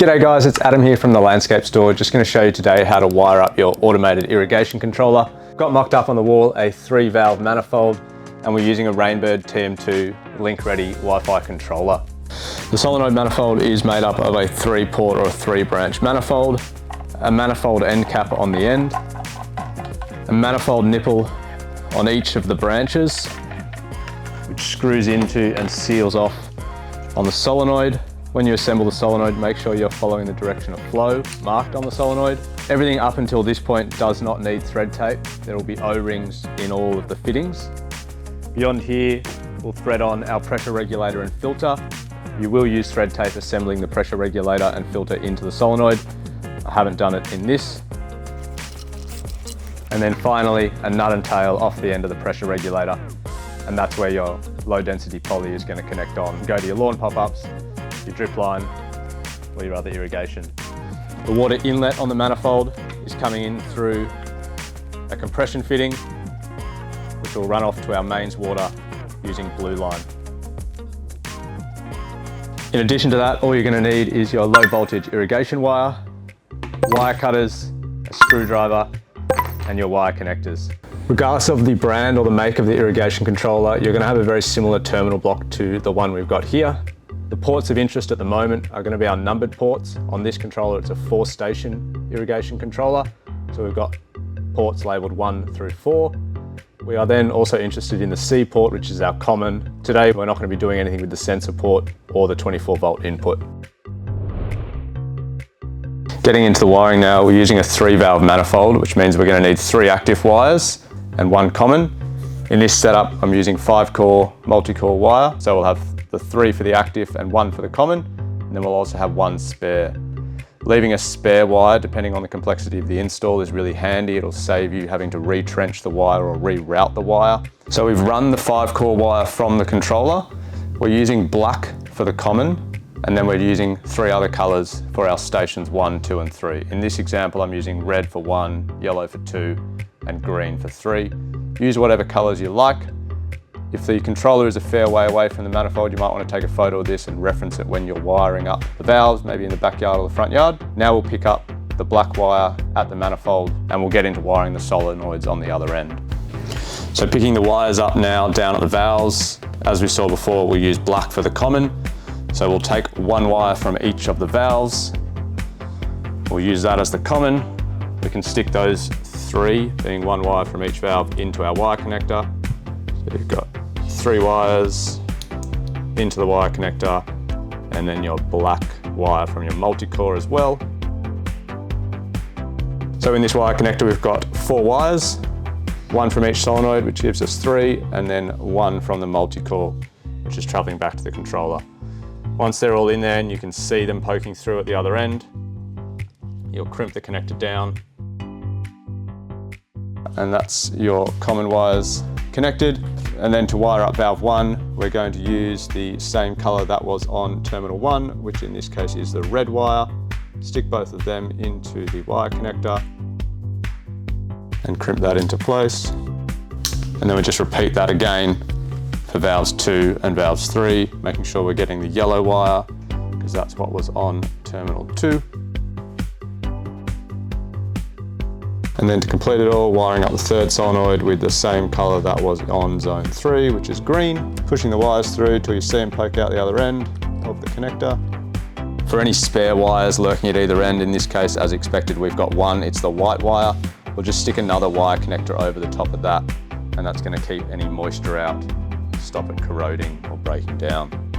G'day guys, it's Adam here from the Landscape Store. Just going to show you today how to wire up your automated irrigation controller. Got mocked up on the wall a 3-valve manifold, and we're using a Rainbird TM2 link-ready Wi-Fi controller. The solenoid manifold is made up of a 3-port or a 3-branch manifold, a manifold end cap on the end, a manifold nipple on each of the branches, which screws into and seals off on the solenoid. When you assemble the solenoid, make sure you're following the direction of flow marked on the solenoid. Everything up until this point does not need thread tape. There will be O-rings in all of the fittings. Beyond here, we'll thread on our pressure regulator and filter. You will use thread tape assembling the pressure regulator and filter into the solenoid. I haven't done it in this. And then finally, a nut and tail off the end of the pressure regulator. And that's where your low density poly is going to connect on. Go to your lawn pop-ups, your drip line, or your other irrigation. The water inlet on the manifold is coming in through a compression fitting, which will run off to our mains water using blue line. In addition to that, all you're going to need is your low voltage irrigation wire, wire cutters, a screwdriver, and your wire connectors. Regardless of the brand or the make of the irrigation controller, you're going to have a very similar terminal block to the one we've got here. The ports of interest at the moment are going to be our numbered ports. On this controller, it's a 4-station irrigation controller. So we've got ports labeled 1 through 4. We are then also interested in the C port, which is our common. Today, we're not going to be doing anything with the sensor port or the 24-volt input. Getting into the wiring now, we're using a 3-valve manifold, which means we're going to need 3 active wires and 1 common. In this setup, I'm using 5-core multi-core wire. So we'll have the 3 for the active and 1 for the common, and then we'll also have 1 spare. Leaving a spare wire, depending on the complexity of the install, is really handy. It'll save you having to retrench the wire or reroute the wire. So we've run the 5-core wire from the controller. We're using black for the common, and then we're using 3 other colors for our stations 1, 2, and 3. In this example, I'm using red for 1, yellow for 2, and green for 3. Use whatever colors you like. If the controller is a fair way away from the manifold, you might want to take a photo of this and reference it when you're wiring up the valves, maybe in the backyard or the front yard. Now we'll pick up the black wire at the manifold and we'll get into wiring the solenoids on the other end. So picking the wires up now down at the valves, as we saw before, we use black for the common. So we'll take 1 wire from each of the valves. We'll use that as the common. We can stick those 3, being 1 wire from each valve, into our wire connector. So you've got 3 wires into the wire connector, and then your black wire from your multi-core as well. So in this wire connector, we've got 4 wires, 1 from each solenoid, which gives us 3, and then 1 from the multi-core, which is traveling back to the controller. Once they're all in there and you can see them poking through at the other end, you'll crimp the connector down, and that's your common wires connected. And then to wire up valve 1, we're going to use the same color that was on terminal 1, which in this case is the red wire. Stick both of them into the wire connector and crimp that into place. And then we just repeat that again for valves 2 and valves 3, making sure we're getting the yellow wire, because that's what was on terminal 2. And then to complete it all, wiring up the 3rd solenoid with the same color that was on zone 3, which is green. Pushing the wires through till you see them poke out the other end of the connector. For any spare wires lurking at either end, in this case, as expected, we've got 1, it's the white wire. We'll just stick another wire connector over the top of that, and that's going to keep any moisture out, stop it corroding or breaking down.